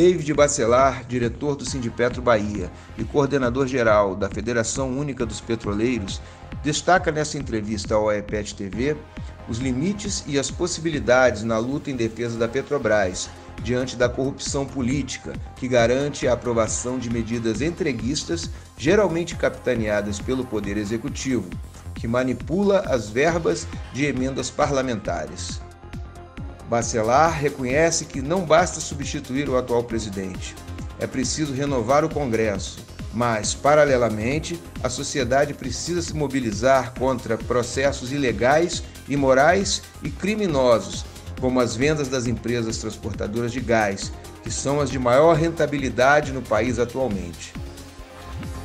David Bacelar, diretor do Sindipetro Bahia e coordenador-geral da Federação Única dos Petroleiros, destaca nessa entrevista ao AEPET TV os limites e as possibilidades na luta em defesa da Petrobras, diante da corrupção política que garante a aprovação de medidas entreguistas, geralmente capitaneadas pelo Poder Executivo, que manipula as verbas de emendas parlamentares. Bacelar reconhece que não basta substituir o atual presidente. É preciso renovar o Congresso, mas, paralelamente, a sociedade precisa se mobilizar contra processos ilegais, imorais e criminosos, como as vendas das empresas transportadoras de gás, que são as de maior rentabilidade no país atualmente.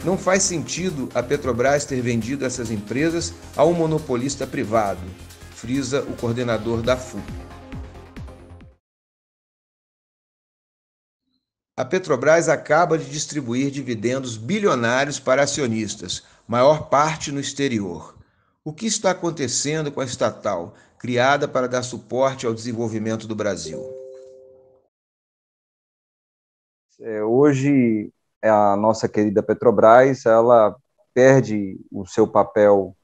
Não faz sentido a Petrobras ter vendido essas empresas a um monopolista privado, frisa o coordenador da FU. A Petrobras acaba de distribuir dividendos bilionários para acionistas, maior parte no exterior. O que está acontecendo com a estatal, criada para dar suporte ao desenvolvimento do Brasil? Hoje, a nossa querida Petrobras, ela perde o seu papel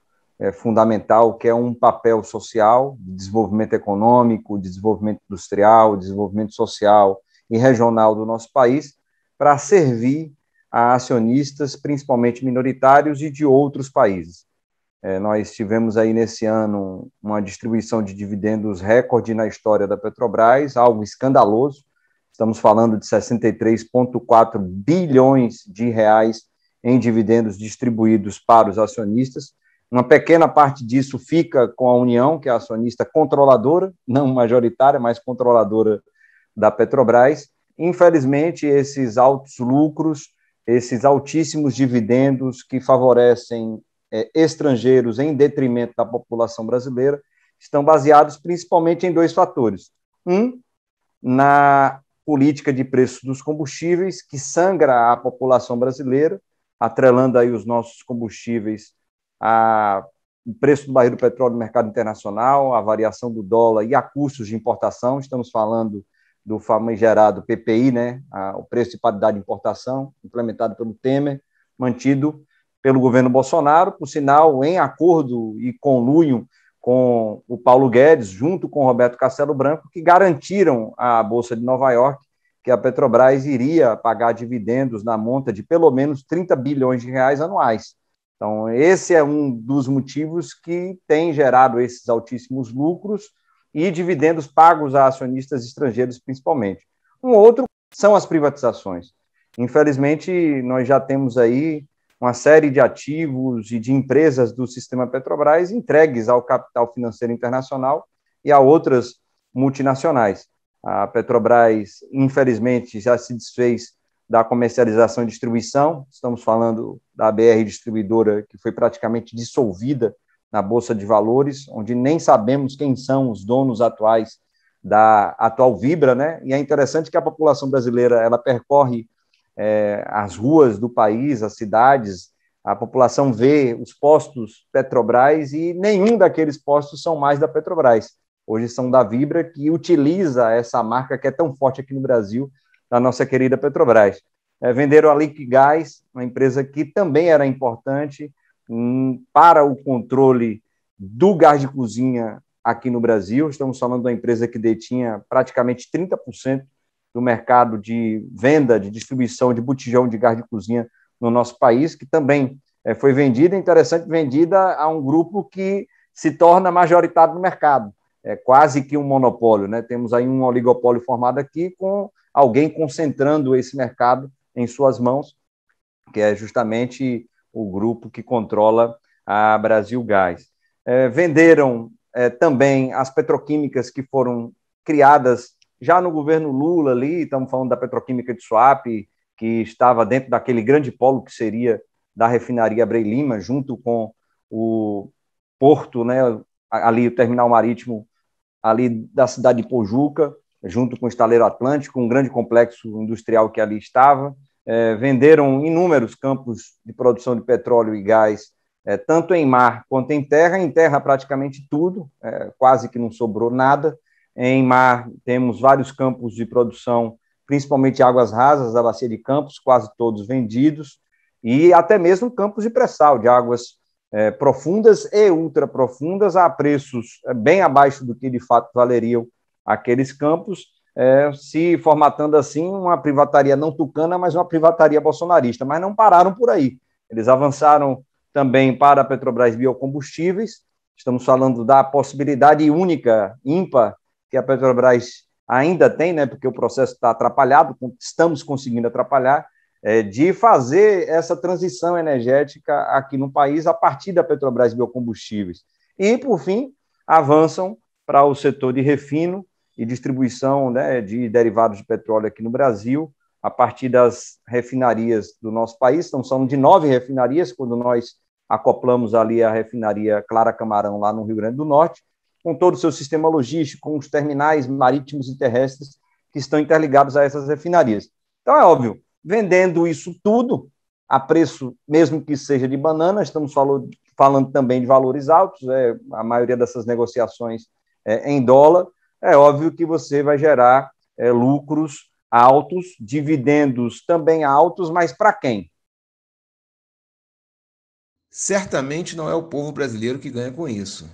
fundamental, que é um papel social, de desenvolvimento econômico, de desenvolvimento industrial, desenvolvimento social e regional do nosso país, para servir a acionistas, principalmente minoritários e de outros países. Nós tivemos aí nesse ano uma distribuição de dividendos recorde na história da Petrobras, algo escandaloso. Estamos falando de 63,4 bilhões de reais em dividendos distribuídos para os acionistas. Uma pequena parte disso fica com a União, que é a acionista controladora, não majoritária, mas controladora da Petrobras. Infelizmente, esses altos lucros, esses altíssimos dividendos que favorecem estrangeiros em detrimento da população brasileira, estão baseados principalmente em dois fatores. Na política de preços dos combustíveis, que sangra a população brasileira, atrelando aí os nossos combustíveis ao preço do barril do petróleo no mercado internacional, a variação do dólar e a custos de importação. Estamos falando do famigerado PPI, o preço de paridade de importação, implementado pelo Temer, mantido pelo governo Bolsonaro, por sinal, em acordo e conluio com o Paulo Guedes, junto com o Roberto Castelo Branco, que garantiram à Bolsa de Nova York que a Petrobras iria pagar dividendos na monta de pelo menos 30 bilhões de reais anuais. Então, esse é um dos motivos que tem gerado esses altíssimos lucros e dividendos pagos a acionistas estrangeiros, principalmente. Um outro são as privatizações. Infelizmente, nós já temos aí uma série de ativos e de empresas do sistema Petrobras entregues ao capital financeiro internacional e a outras multinacionais. A Petrobras, infelizmente, já se desfez da comercialização e distribuição. Estamos falando da BR Distribuidora, que foi praticamente dissolvida na Bolsa de Valores, onde nem sabemos quem são os donos atuais da atual Vibra, E é interessante que a população brasileira ela percorre as ruas do país, as cidades, a população vê os postos Petrobras e nenhum daqueles postos são mais da Petrobras. Hoje são da Vibra, que utiliza essa marca que é tão forte aqui no Brasil, da nossa querida Petrobras. Venderam a Liquigás, uma empresa que também era importante para o controle do gás de cozinha aqui no Brasil. Estamos falando de uma empresa que detinha praticamente 30% do mercado de venda, de distribuição de botijão de gás de cozinha no nosso país, que também foi vendida, interessante, vendida a um grupo que se torna majoritário no mercado. É quase que um monopólio, Temos aí um oligopólio formado aqui com alguém concentrando esse mercado em suas mãos, que é justamente o grupo que controla a Brasil Gás. Venderam também as petroquímicas que foram criadas já no governo Lula ali, estamos falando da petroquímica de Suape, que estava dentro daquele grande polo que seria da refinaria Abreu Lima, junto com o porto, ali o terminal marítimo ali da cidade de Pojuca, junto com o Estaleiro Atlântico, um grande complexo industrial que ali estava. Venderam inúmeros campos de produção de petróleo e gás, tanto em mar quanto em terra praticamente tudo, quase que não sobrou nada. Em mar temos vários campos de produção principalmente águas rasas da Bacia de Campos, quase todos vendidos, e até mesmo campos de pré-sal, de águas profundas e ultraprofundas, a preços bem abaixo do que de fato valeriam aqueles campos, se formatando assim uma privataria não tucana, mas uma privataria bolsonarista. Mas não pararam por aí. Eles avançaram também para a Petrobras Biocombustíveis. Estamos falando da possibilidade única, ímpar, que a Petrobras ainda tem, né, porque o processo está atrapalhado, estamos conseguindo atrapalhar, de fazer essa transição energética aqui no país a partir da Petrobras Biocombustíveis. E, por fim, avançam para o setor de refino e distribuição, né, de derivados de petróleo aqui no Brasil, a partir das refinarias do nosso país. Então, são de 9 refinarias, quando nós acoplamos ali a refinaria Clara Camarão, lá no Rio Grande do Norte, com todo o seu sistema logístico, com os terminais marítimos e terrestres que estão interligados a essas refinarias. Então, é óbvio, vendendo isso tudo a preço, mesmo que seja de banana, estamos falando também de valores altos, a maioria dessas negociações em dólar, é óbvio que você vai gerar lucros altos, dividendos também altos, mas para quem? Certamente não é o povo brasileiro que ganha com isso.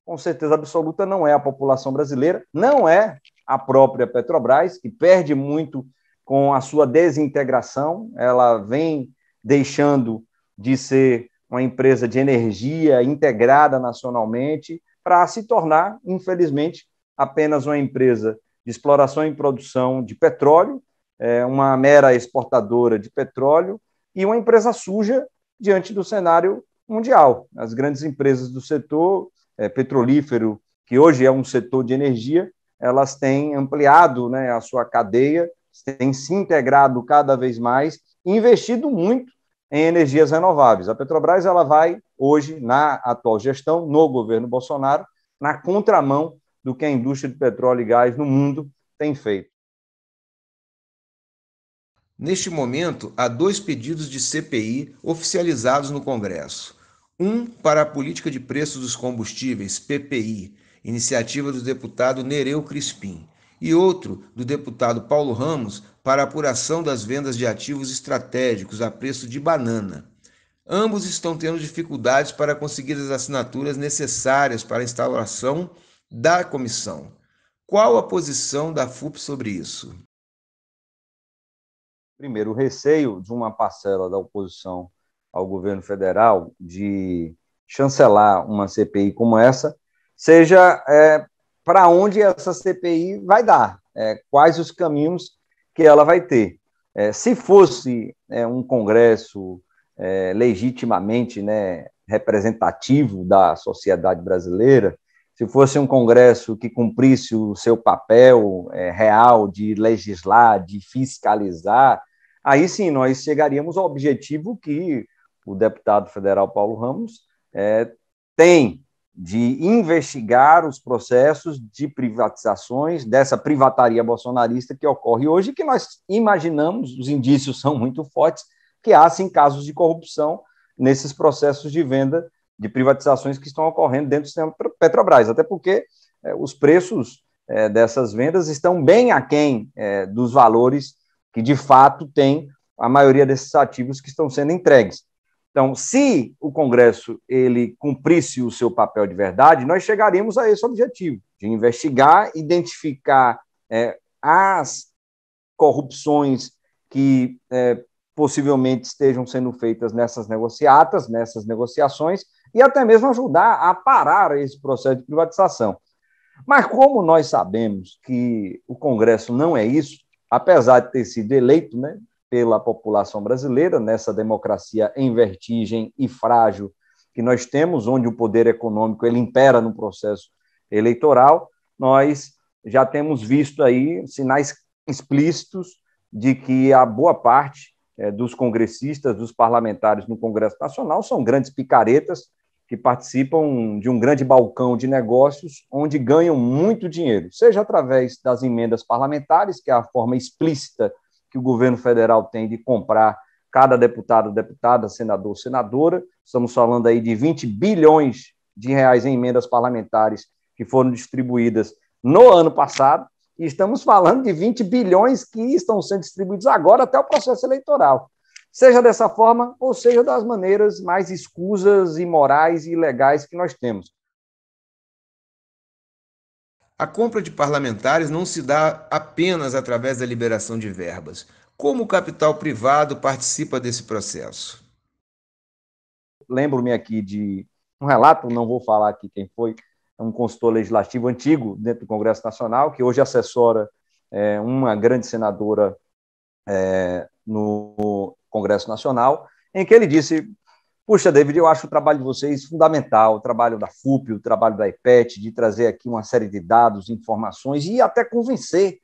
Com certeza absoluta não é a população brasileira, não é a própria Petrobras, que perde muito com a sua desintegração, ela vem deixando de ser uma empresa de energia integrada nacionalmente para se tornar, infelizmente, apenas uma empresa de exploração e produção de petróleo, uma mera exportadora de petróleo e uma empresa suja diante do cenário mundial. As grandes empresas do setor petrolífero, que hoje é um setor de energia, elas têm ampliado, né, a sua cadeia, têm se integrado cada vez mais e investido muito em energias renováveis. A Petrobras ela vai, hoje, na atual gestão, no governo Bolsonaro, na contramão do que a indústria de petróleo e gás no mundo tem feito. Neste momento, há 2 pedidos de CPI oficializados no Congresso. Um para a política de preços dos combustíveis, PPI, iniciativa do deputado Nereu Crispim, e outro do deputado Paulo Ramos para a apuração das vendas de ativos estratégicos a preço de banana. Ambos estão tendo dificuldades para conseguir as assinaturas necessárias para a instalação da comissão. Qual a posição da FUP sobre isso? Primeiro, o receio de uma parcela da oposição ao governo federal de chancelar uma CPI como essa, seja para onde essa CPI vai dar, quais os caminhos que ela vai ter. Se fosse um Congresso legitimamente, né, representativo da sociedade brasileira, se fosse um Congresso que cumprisse o seu papel real de legislar, de fiscalizar, aí sim nós chegaríamos ao objetivo que o deputado federal Paulo Ramos tem de investigar os processos de privatizações dessa privataria bolsonarista que ocorre hoje, que nós imaginamos, os indícios são muito fortes, que há, sim, casos de corrupção nesses processos de venda de privatizações que estão ocorrendo dentro do sistema Petrobras, até porque os preços dessas vendas estão bem aquém dos valores que, de fato, tem a maioria desses ativos que estão sendo entregues. Então, se o Congresso ele cumprisse o seu papel de verdade, nós chegaríamos a esse objetivo, de investigar, identificar as corrupções que possivelmente estejam sendo feitas nessas negociatas, nessas negociações, e até mesmo ajudar a parar esse processo de privatização. Mas como nós sabemos que o Congresso não é isso, apesar de ter sido eleito, né, pela população brasileira, nessa democracia em vertigem e frágil que nós temos, onde o poder econômico ele impera no processo eleitoral, nós já temos visto aí sinais explícitos de que a boa parte dos congressistas, dos parlamentares no Congresso Nacional são grandes picaretas que participam de um grande balcão de negócios onde ganham muito dinheiro, seja através das emendas parlamentares, que é a forma explícita que o governo federal tem de comprar cada deputado, deputada, senador, senadora. Estamos falando aí de 20 bilhões de reais em emendas parlamentares que foram distribuídas no ano passado, E estamos falando de 20 bilhões que estão sendo distribuídos agora até o processo eleitoral. Seja dessa forma, ou seja das maneiras mais escusas, imorais e ilegais que nós temos. A compra de parlamentares não se dá apenas através da liberação de verbas. Como o capital privado participa desse processo? Lembro-me aqui de um relato, não vou falar aqui quem foi, um consultor legislativo antigo dentro do Congresso Nacional, que hoje assessora uma grande senadora no Congresso Nacional, em que ele disse: puxa, David, eu acho o trabalho de vocês fundamental, o trabalho da FUP, o trabalho da IPET, de trazer aqui uma série de dados, informações e até convencer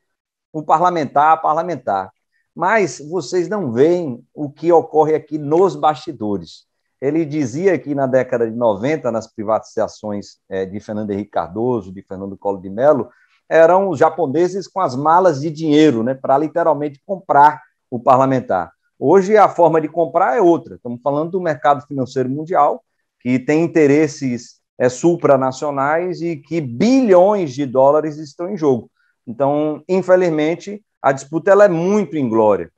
o parlamentar a parlamentar. Mas vocês não veem o que ocorre aqui nos bastidores. Ele dizia que na década de 90, nas privatizações de Fernando Henrique Cardoso, de Fernando Collor de Mello, eram os japoneses com as malas de dinheiro, né, para literalmente comprar o parlamentar. Hoje a forma de comprar é outra. Estamos falando do mercado financeiro mundial, que tem interesses supranacionais e que bilhões de dólares estão em jogo. Então, infelizmente, a disputa ela é muito inglória.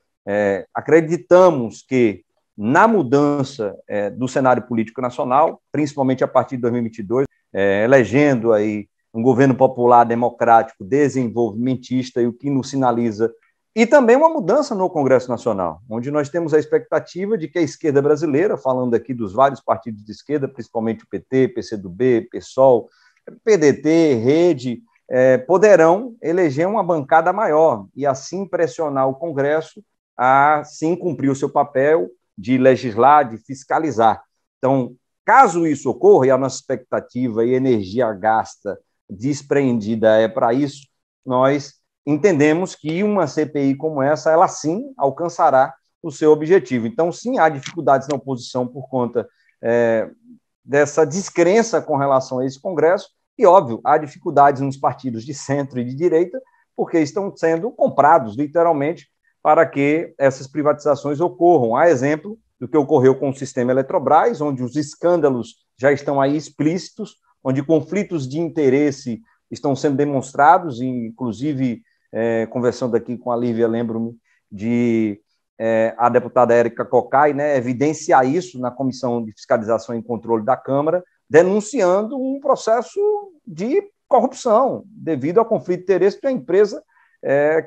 Acreditamos que na mudança do cenário político nacional, principalmente a partir de 2022, elegendo aí um governo popular, democrático, desenvolvimentista, e o que nos sinaliza, e também uma mudança no Congresso Nacional, onde nós temos a expectativa de que a esquerda brasileira, falando aqui dos vários partidos de esquerda, principalmente o PT, PCdoB, PSOL, PDT, Rede, poderão eleger uma bancada maior e assim pressionar o Congresso a sim cumprir o seu papel de legislar, de fiscalizar. Então, caso isso ocorra, e a nossa expectativa e energia gasta, despreendida para isso, nós entendemos que uma CPI como essa, ela sim alcançará o seu objetivo. Então, sim, há dificuldades na oposição por conta dessa descrença com relação a esse Congresso, e, óbvio, há dificuldades nos partidos de centro e de direita, porque estão sendo comprados, literalmente, para que essas privatizações ocorram. Há exemplo do que ocorreu com o sistema Eletrobras, onde os escândalos já estão aí explícitos, onde conflitos de interesse estão sendo demonstrados, inclusive, conversando aqui com a Lívia, lembro-me de a deputada Érica Cocai, né, evidenciar isso na Comissão de Fiscalização e Controle da Câmara, denunciando um processo de corrupção devido ao conflito de interesse da empresa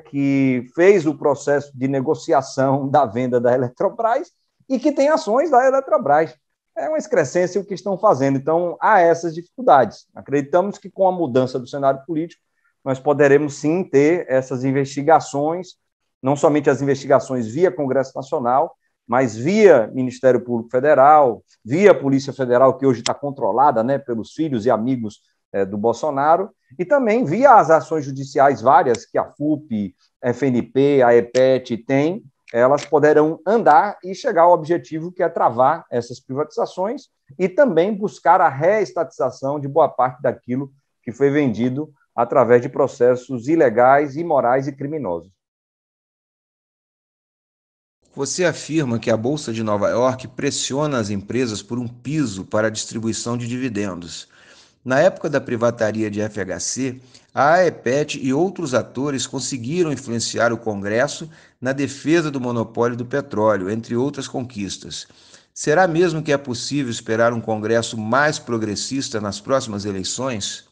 que fez o processo de negociação da venda da Eletrobras e que tem ações da Eletrobras. É uma excrescência o que estão fazendo. Então, há essas dificuldades. Acreditamos que com a mudança do cenário político, nós poderemos sim ter essas investigações, não somente as investigações via Congresso Nacional, mas via Ministério Público Federal, via Polícia Federal, que hoje está controlada, né, pelos filhos e amigos do Bolsonaro, e também via as ações judiciais várias que a FUP, a FNP, a EPET têm, elas poderão andar e chegar ao objetivo que é travar essas privatizações e também buscar a reestatização de boa parte daquilo que foi vendido através de processos ilegais, imorais e criminosos. Você afirma que a Bolsa de Nova York pressiona as empresas por um piso para a distribuição de dividendos. Na época da privataria de FHC, a AEPET e outros atores conseguiram influenciar o Congresso na defesa do monopólio do petróleo, entre outras conquistas. Será mesmo que é possível esperar um Congresso mais progressista nas próximas eleições?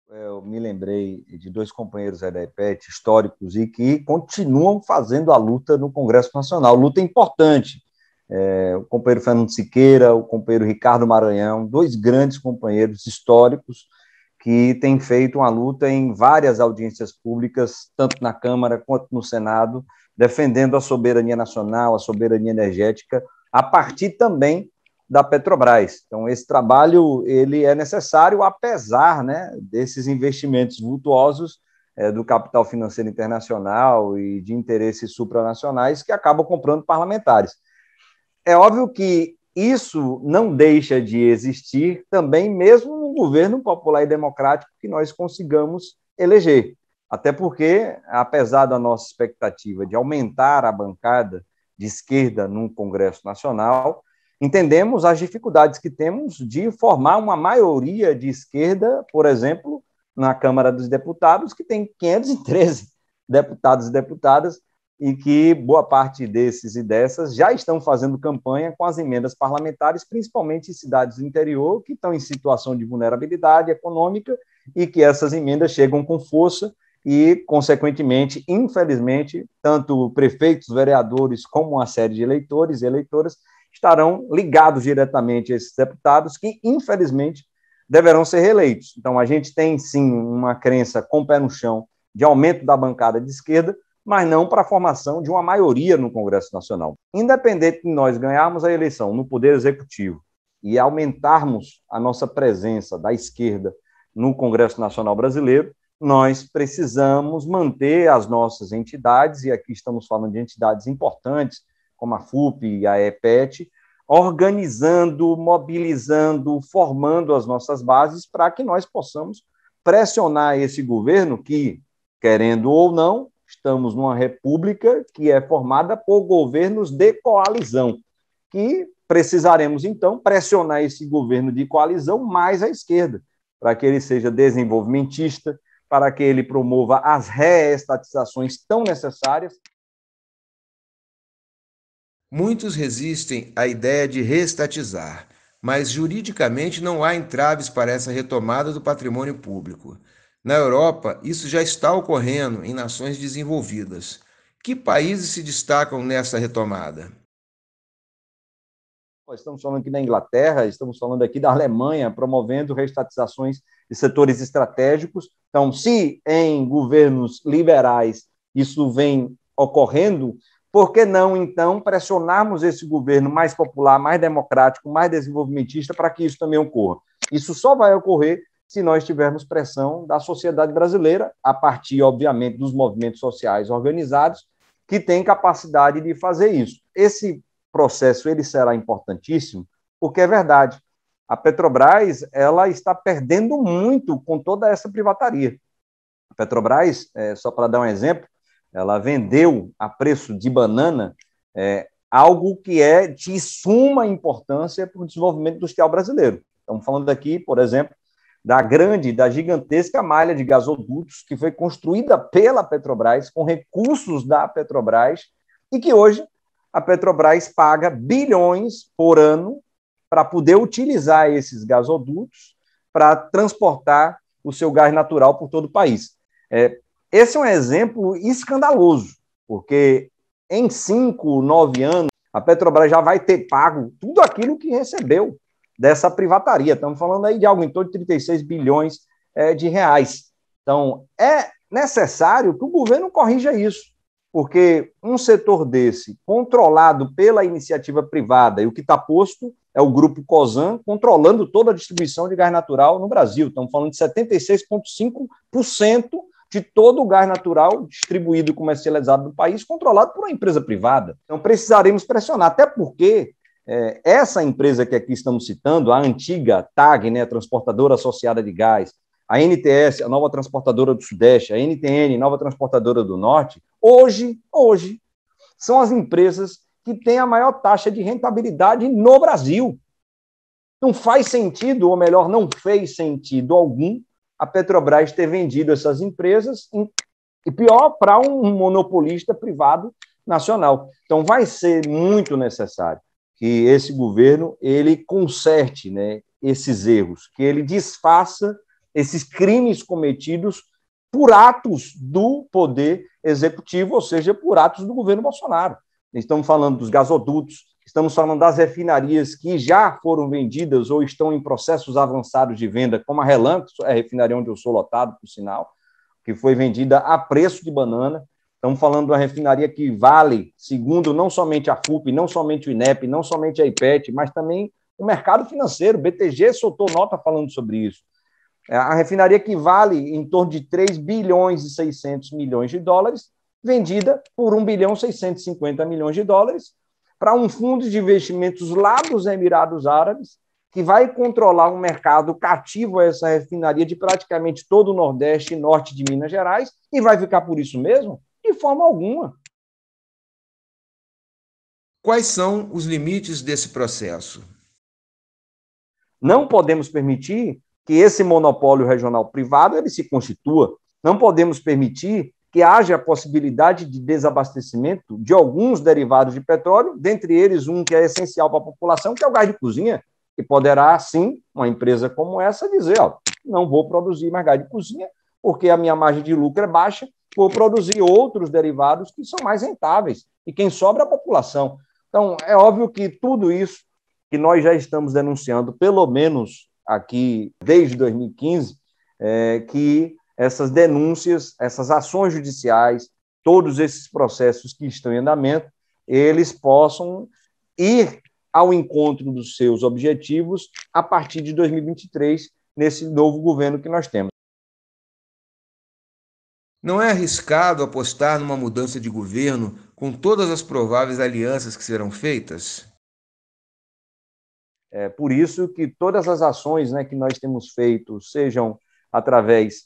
Eu me lembrei de dois companheiros da AEPET, históricos, e que continuam fazendo a luta no Congresso Nacional. Luta importante. O companheiro Fernando Siqueira, o companheiro Ricardo Maranhão, dois grandes companheiros históricos que têm feito uma luta em várias audiências públicas, tanto na Câmara quanto no Senado, defendendo a soberania nacional, a soberania energética, a partir também da Petrobras. Então, esse trabalho ele é necessário, apesar, né, desses investimentos vultuosos do capital financeiro internacional e de interesses supranacionais que acabam comprando parlamentares. É óbvio que isso não deixa de existir também, mesmo no governo popular e democrático que nós consigamos eleger. Até porque, apesar da nossa expectativa de aumentar a bancada de esquerda no Congresso Nacional, entendemos as dificuldades que temos de formar uma maioria de esquerda, por exemplo, na Câmara dos Deputados, que tem 513 deputados e deputadas, e que boa parte desses e dessas já estão fazendo campanha com as emendas parlamentares, principalmente em cidades do interior, que estão em situação de vulnerabilidade econômica, e que essas emendas chegam com força e, consequentemente, infelizmente, tanto prefeitos, vereadores, como uma série de eleitores e eleitoras estarão ligados diretamente a esses deputados que, infelizmente, deverão ser reeleitos. Então, a gente tem, sim, uma crença com o pé no chão de aumento da bancada de esquerda, mas não para a formação de uma maioria no Congresso Nacional. Independente de nós ganharmos a eleição no Poder Executivo e aumentarmos a nossa presença da esquerda no Congresso Nacional Brasileiro, nós precisamos manter as nossas entidades, e aqui estamos falando de entidades importantes, como a FUP e a EPET, organizando, mobilizando, formando as nossas bases para que nós possamos pressionar esse governo que, querendo ou não, estamos numa república que é formada por governos de coalizão, que precisaremos, então, pressionar esse governo de coalizão mais à esquerda, para que ele seja desenvolvimentista, para que ele promova as reestatizações tão necessárias. Muitos resistem à ideia de reestatizar, mas juridicamente não há entraves para essa retomada do patrimônio público. Na Europa, isso já está ocorrendo em nações desenvolvidas. Que países se destacam nessa retomada? Estamos falando aqui da Inglaterra, estamos falando aqui da Alemanha, promovendo reestatizações de setores estratégicos. Então, se em governos liberais isso vem ocorrendo, por que não, então, pressionarmos esse governo mais popular, mais democrático, mais desenvolvimentista para que isso também ocorra? Isso só vai ocorrer se nós tivermos pressão da sociedade brasileira, a partir, obviamente, dos movimentos sociais organizados, que têm capacidade de fazer isso. Esse processo ele será importantíssimo, porque é verdade, a Petrobras ela está perdendo muito com toda essa privataria. A Petrobras, só para dar um exemplo, ela vendeu a preço de banana algo que é de suma importância para o desenvolvimento industrial brasileiro. Estamos falando aqui, por exemplo, da gigantesca malha de gasodutos que foi construída pela Petrobras, com recursos da Petrobras, e que hoje a Petrobras paga bilhões por ano para poder utilizar esses gasodutos para transportar o seu gás natural por todo o país. Esse é um exemplo escandaloso, porque em 5, 9 anos, a Petrobras já vai ter pago tudo aquilo que recebeu dessa privataria. Estamos falando aí de algo em torno de 36 bilhões de reais. Então, é necessário que o governo corrija isso, porque um setor desse, controlado pela iniciativa privada, e o que está posto é o Grupo Cosan, controlando toda a distribuição de gás natural no Brasil. Estamos falando de 76,5% de todo o gás natural distribuído e comercializado no país, controlado por uma empresa privada. Então, precisaremos pressionar, até porque essa empresa que aqui estamos citando, a antiga TAG, né, a Transportadora Associada de Gás, a NTS, a nova transportadora do Sudeste, a NTN, nova transportadora do Norte, hoje são as empresas que têm a maior taxa de rentabilidade no Brasil. Não faz sentido, ou melhor, não fez sentido algum, a Petrobras ter vendido essas empresas, e pior, para um monopolista privado nacional. Então, vai ser muito necessário que esse governo ele conserte, né, esses erros, que ele desfaça esses crimes cometidos por atos do poder executivo, ou seja, por atos do governo Bolsonaro. Estamos falando dos gasodutos, estamos falando das refinarias que já foram vendidas ou estão em processos avançados de venda, como a Relan, que é a refinaria onde eu sou lotado, por sinal, que foi vendida a preço de banana. Estamos falando de uma refinaria que vale, segundo não somente a FUP, não somente o INEP, não somente a IPET, mas também o mercado financeiro. O BTG soltou nota falando sobre isso. A refinaria que vale em torno de 3 bilhões e 600 milhões de dólares, vendida por 1 bilhão e 650 milhões de dólares para um fundo de investimentos lá dos Emirados Árabes, que vai controlar um mercado cativo a essa refinaria de praticamente todo o Nordeste e Norte de Minas Gerais, e vai ficar por isso mesmo? De forma alguma. Quais são os limites desse processo? Não podemos permitir que esse monopólio regional privado ele se constitua. Não podemos permitir que haja a possibilidade de desabastecimento de alguns derivados de petróleo, dentre eles um que é essencial para a população, que é o gás de cozinha, e poderá, sim, uma empresa como essa dizer, ó, não vou produzir mais gás de cozinha, porque a minha margem de lucro é baixa, vou produzir outros derivados que são mais rentáveis, e quem sobra é a população. Então, é óbvio que tudo isso que nós já estamos denunciando, pelo menos aqui desde 2015, que essas denúncias, essas ações judiciais, todos esses processos que estão em andamento, eles possam ir ao encontro dos seus objetivos a partir de 2023, nesse novo governo que nós temos. Não é arriscado apostar numa mudança de governo com todas as prováveis alianças que serão feitas? É por isso que todas as ações, né, que nós temos feito, sejam através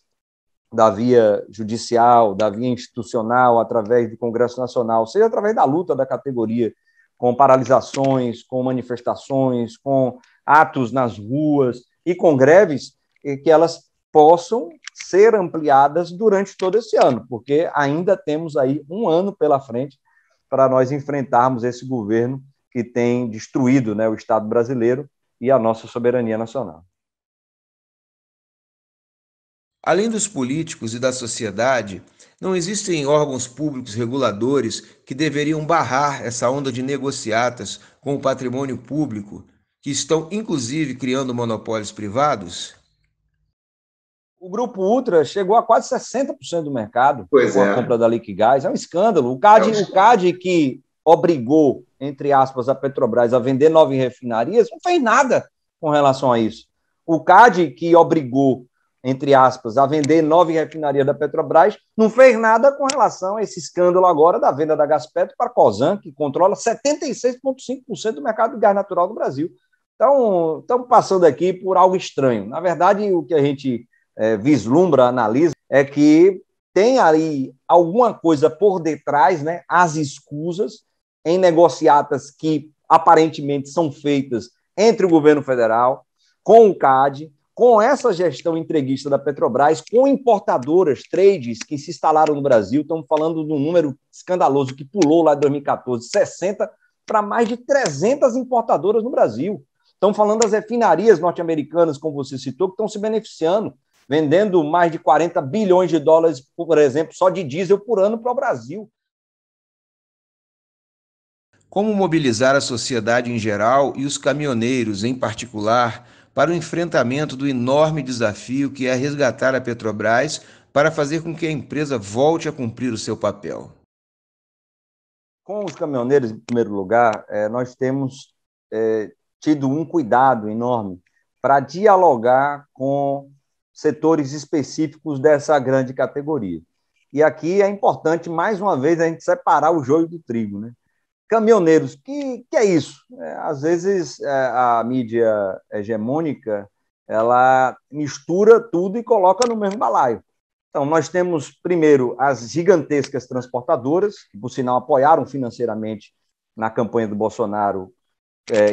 da via judicial, da via institucional, através do Congresso Nacional, seja através da luta da categoria, com paralisações, com manifestações, com atos nas ruas e com greves, que elas possam ser ampliadas durante todo esse ano, porque ainda temos aí um ano pela frente para nós enfrentarmos esse governo que tem destruído, né, o Estado brasileiro e a nossa soberania nacional. Além dos políticos e da sociedade, não existem órgãos públicos reguladores que deveriam barrar essa onda de negociatas com o patrimônio público, que estão inclusive criando monopólios privados? O Grupo Ultra chegou a quase 60% do mercado Pois com a é. compra da Liquigás. É um escândalo. O CAD que obrigou, entre aspas, a Petrobras a vender 9 refinarias, não fez nada com relação a isso. O CAD que obrigou, entre aspas, a vender 9 refinarias da Petrobras, não fez nada com relação a esse escândalo agora da venda da Gaspetro para a Cosan, que controla 76,5% do mercado de gás natural do Brasil. Então, estamos passando aqui por algo estranho. Na verdade, o que a gente vislumbra, analisa, é que tem ali alguma coisa por detrás, né, as escusas, em negociatas que aparentemente são feitas entre o governo federal, com o CAD, com essa gestão entreguista da Petrobras, com importadoras, trades que se instalaram no Brasil. Estamos falando de um número escandaloso que pulou lá em 2014, 60 para mais de 300 importadoras no Brasil. Estamos falando das refinarias norte-americanas, como você citou, que estão se beneficiando, vendendo mais de 40 bilhões de dólares, por exemplo, só de diesel por ano para o Brasil. Como mobilizar a sociedade em geral e os caminhoneiros em particular para o enfrentamento do enorme desafio que é resgatar a Petrobras para fazer com que a empresa volte a cumprir o seu papel? Com os caminhoneiros, em primeiro lugar, nós temos tido um cuidado enorme para dialogar com setores específicos dessa grande categoria. E aqui é importante, mais uma vez, a gente separar o joio do trigo, né? Caminhoneiros, que é isso? Às vezes a mídia hegemônica ela mistura tudo e coloca no mesmo balaio. Então, nós temos, primeiro, as gigantescas transportadoras, que, por sinal, apoiaram financeiramente na campanha do Bolsonaro,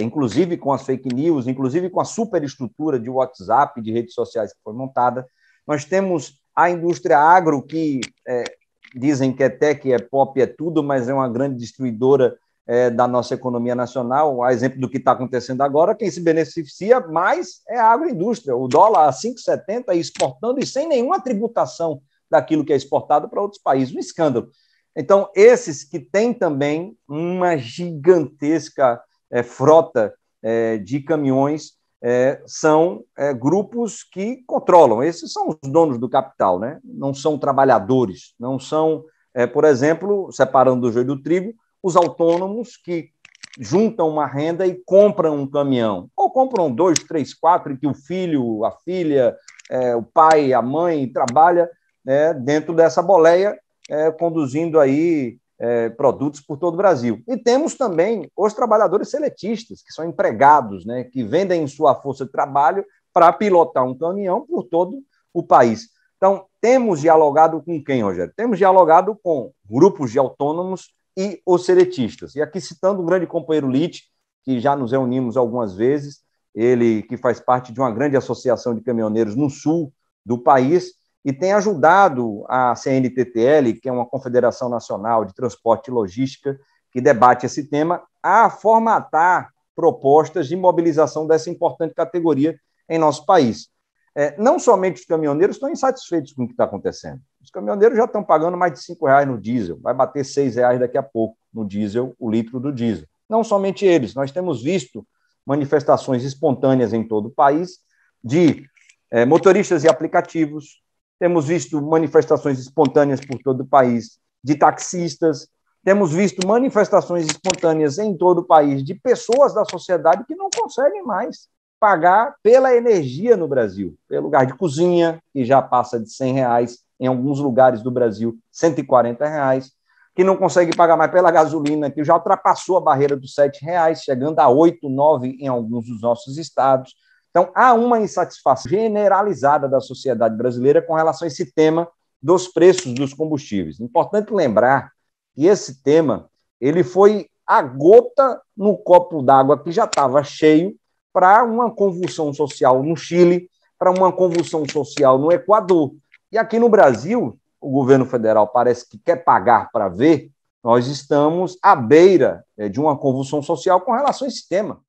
inclusive com as fake news, inclusive com a superestrutura de WhatsApp, de redes sociais que foi montada. Nós temos a indústria agro, que dizem que é tech, é pop, é tudo, mas é uma grande destruidora da nossa economia nacional. A exemplo do que está acontecendo agora, quem se beneficia mais é a agroindústria. O dólar a 5,70 exportando e sem nenhuma tributação daquilo que é exportado para outros países. Um escândalo. Então, esses que têm também uma gigantesca frota de caminhões são grupos que controlam. Esses são os donos do capital, né? Não são trabalhadores, não são, por exemplo, separando do joio do trigo, os autônomos que juntam uma renda e compram um caminhão, ou compram 2, 3, 4, e que o filho, a filha, o pai, a mãe trabalha dentro dessa boleia, conduzindo aí produtos por todo o Brasil. E temos também os trabalhadores seletistas, que são empregados, né, que vendem sua força de trabalho para pilotar um caminhão por todo o país. Então, temos dialogado com quem, Rogério? Temos dialogado com grupos de autônomos e os seletistas. E aqui citando o grande companheiro Litt, que já nos reunimos algumas vezes, ele que faz parte de uma grande associação de caminhoneiros no sul do país e tem ajudado a CNTTL, que é uma Confederação Nacional de Transporte e Logística, que debate esse tema, a formatar propostas de mobilização dessa importante categoria em nosso país. Não somente os caminhoneiros estão insatisfeitos com o que está acontecendo. Os caminhoneiros já estão pagando mais de R$ 5 no diesel, vai bater R$ 6 daqui a pouco no diesel, o litro do diesel. Não somente eles, nós temos visto manifestações espontâneas em todo o país de motoristas e aplicativos, temos visto manifestações espontâneas por todo o país de taxistas, temos visto manifestações espontâneas em todo o país de pessoas da sociedade que não conseguem mais pagar pela energia no Brasil, pelo gás de cozinha, que já passa de R$ 100, em alguns lugares do Brasil, R$ 140, que não consegue pagar mais pela gasolina, que já ultrapassou a barreira dos R$ 7, chegando a 8, 9 em alguns dos nossos estados. Então, há uma insatisfação generalizada da sociedade brasileira com relação a esse tema dos preços dos combustíveis. Importante lembrar que esse tema ele foi a gota no copo d'água que já estava cheio para uma convulsão social no Chile, para uma convulsão social no Equador. E aqui no Brasil, o governo federal parece que quer pagar para ver, nós estamos à beira de uma convulsão social com relação a esse tema.